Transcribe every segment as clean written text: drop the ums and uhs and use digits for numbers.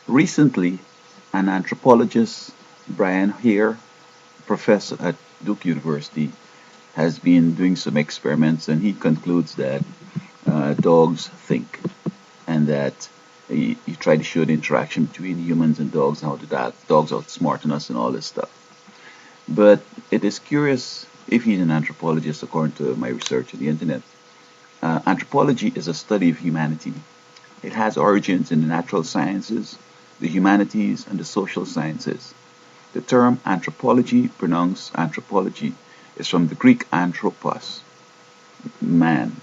Recently, an anthropologist, Brian Hare, professor at Duke University, has been doing some experiments, and he concludes that dogs think, and that he tried to show the interaction between humans and dogs, and how dogs outsmarting us and all this stuff. But it is curious if he's an anthropologist, according to my research on the internet. Anthropology is a study of humanity. It has origins in the natural sciences, the humanities, and the social sciences. The term anthropology, pronounced anthropology, is from the Greek anthropos, man,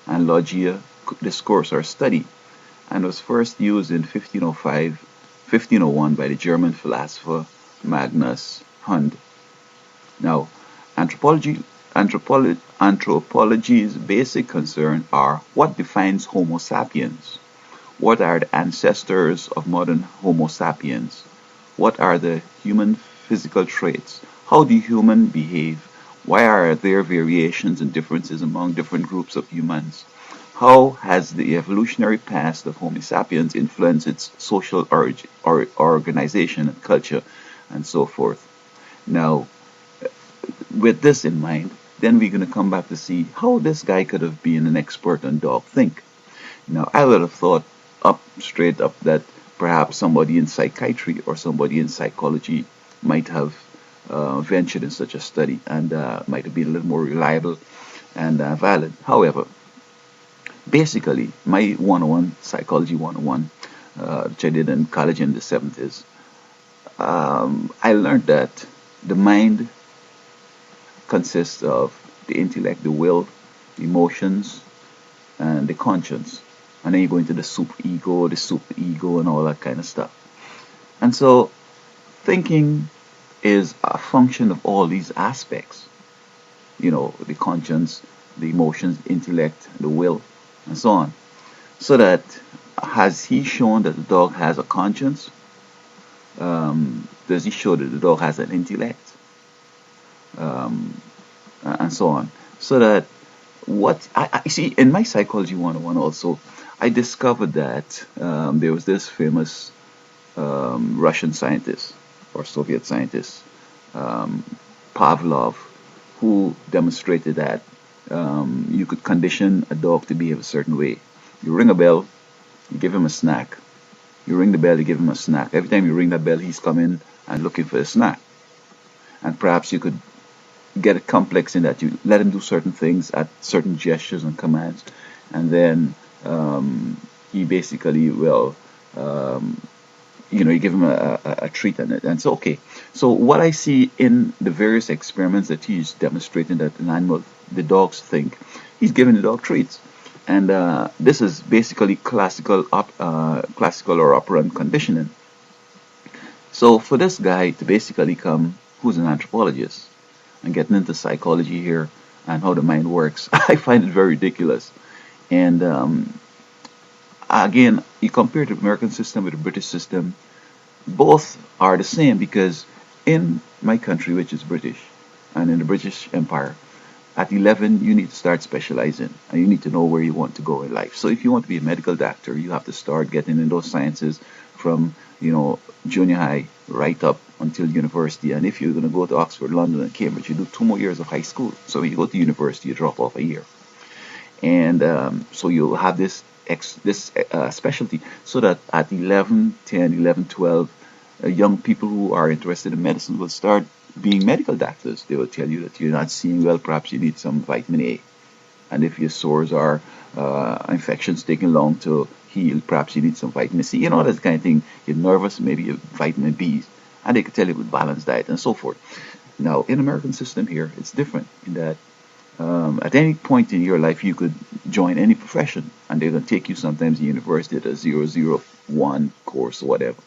and logia, discourse or study, and was first used in 1505, 1501 by the German philosopher Magnus Hund. Now, anthropology's basic concerns are: what defines Homo sapiens? What are the ancestors of modern Homo sapiens? What are the human physical traits? How do humans behave? Why are there variations and differences among different groups of humans? How has the evolutionary past of Homo sapiens influenced its social organization and culture, and so forth? Now, with this in mind, then we're going to come back to see how this guy could have been an expert on dog think. Now, I would have thought straight up that perhaps somebody in psychiatry or somebody in psychology might have ventured in such a study, and might have been a little more reliable and valid. However, basically, my 101, Psychology 101, which I did in college in the 70s, I learned that the mind consists of the intellect, the will, the emotions, and the conscience. And then you go into the super ego, and all that kind of stuff. And so, thinking is a function of all these aspects. The conscience, the emotions, the intellect, the will, and so on. So that, has he shown that the dog has a conscience? Does he show that the dog has an intellect? And so on. So that, what I see in my Psychology 101 also, I discovered that there was this famous Russian scientist or Soviet scientist, Pavlov, who demonstrated that you could condition a dog to behave a certain way. You ring a bell, you give him a snack. You ring the bell, you give him a snack. Every time you ring that bell, he's coming and looking for a snack. And perhaps you could get it complex in that you let him do certain things at certain gestures and commands, and then he basically will, you give him a treat, and so, okay. So what I see in the various experiments that he's demonstrating, that an animal, the dogs think, he's giving the dog treats. And this is basically classical or operant conditioning. So for this guy to basically come, who's an anthropologist, and getting into psychology here and how the mind works, I find it very ridiculous. And again, you compare the American system with the British system, both are the same, because in my country, which is British, and in the British Empire, at 11 you need to start specializing, and you need to know where you want to go in life. So if you want to be a medical doctor, you have to start getting in those sciences from junior high right up until university. And if you're going to go to Oxford, London, and Cambridge, you do 2 more years of high school. So when you go to university, you drop off a year, and so you have this specialty, so that at 11, 10, 11, 12, young people who are interested in medicine will start being medical doctors. They will tell you that you're not seeing well, perhaps you need some vitamin A. And if your sores are infections taking long to heal, perhaps you need some vitamin C. That kind of thing. You're nervous, maybe you vitamin B. And they can tell you with balanced diet and so forth. Now, in the American system here, it's different in that at any point in your life, you could join any profession, and they're going to take you sometimes in university at a 001 course or whatever.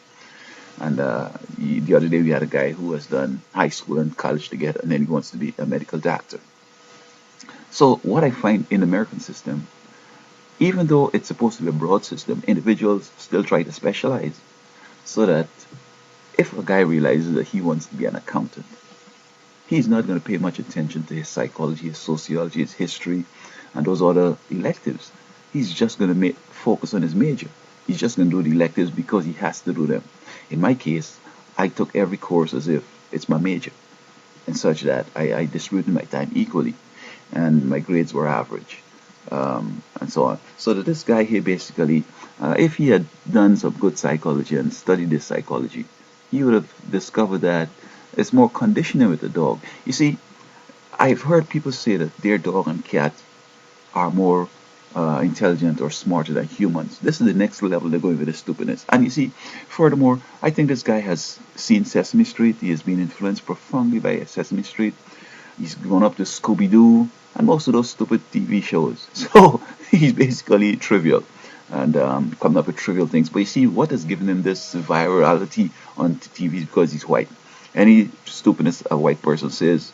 And the other day we had a guy who has done high school and college together, and then he wants to be a medical doctor. So what I find in the American system, even though it's supposed to be a broad system, individuals still try to specialize. So that if a guy realizes that he wants to be an accountant, he's not going to pay much attention to his psychology, his sociology, his history, and those other electives. He's just going to focus on his major. He's just going to do the electives because he has to do them. In my case, I took every course as if it's my major, and such that I distributed my time equally, and my grades were average, and so on. So that this guy here basically, if he had done some good psychology and studied this psychology, he would have discovered that it's more conditioning with the dog. You see, I've heard people say that their dog and cat are more intelligent or smarter than humans. This is the next level they're going with this stupidness. And you see, furthermore, I think this guy has seen Sesame Street. He has been influenced profoundly by Sesame Street. He's grown up to Scooby Doo and most of those stupid TV shows. So he's basically trivial and coming up with trivial things. But you see, what has given him this virality on TV is because he's white. Any stupidness a white person says,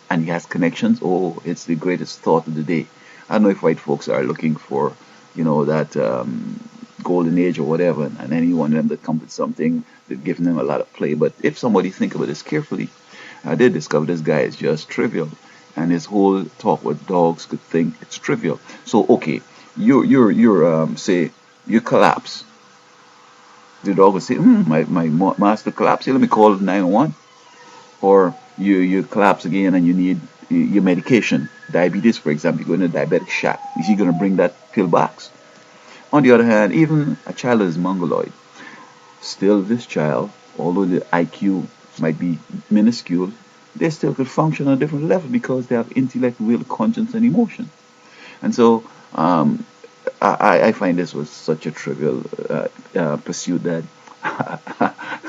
and he has connections, oh, it's the greatest thought of the day. I don't know if white folks are looking for, that golden age or whatever, and any one of them that comes with something that gives them a lot of play. But if somebody think about this carefully, they discover this guy is just trivial, and his whole talk with dogs could think it's trivial. So okay, you're say you collapse, the dog will say, my master collapsed. Here, let me call 911. Or you collapse again and you need your medication. Diabetes, for example, you go in a diabetic shot. Is he going to bring that pill box? On the other hand, even a child that is mongoloid, still this child, although the IQ might be minuscule, they still could function on a different level because they have intellect, will, conscience, and emotion. And so I find this was such a trivial pursuit that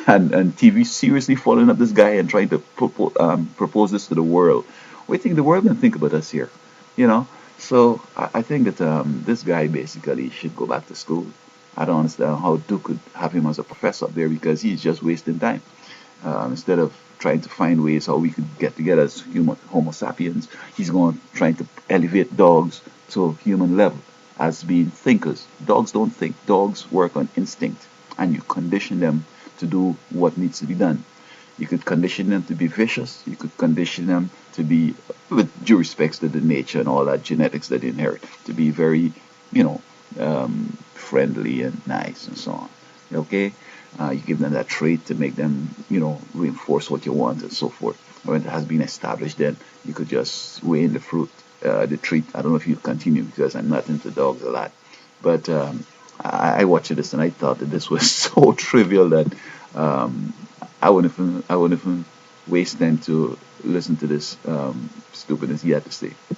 and TV seriously following up this guy and trying to propose this to the world. What do you think the world gonna think about us here? You know. So I think that this guy basically should go back to school. I don't understand how Duke could have him as a professor up there because he's just wasting time. Instead of trying to find ways how we could get together as Homo sapiens, he's going trying to elevate dogs to human level as being thinkers. Dogs don't think. Dogs work on instinct, and you condition them to do what needs to be done. You could condition them to be vicious. You could condition them to be, with due respects to the nature and all that genetics that they inherit, to be very, friendly and nice and so on. Okay? You give them that trait to make them, reinforce what you want and so forth. When it has been established, then you could just weigh in the fruit, the treat. I don't know if you continue because I'm not into dogs a lot. But I watched this and I thought that this was so trivial that I wouldn't even waste time to listen to this stupidness he had to say.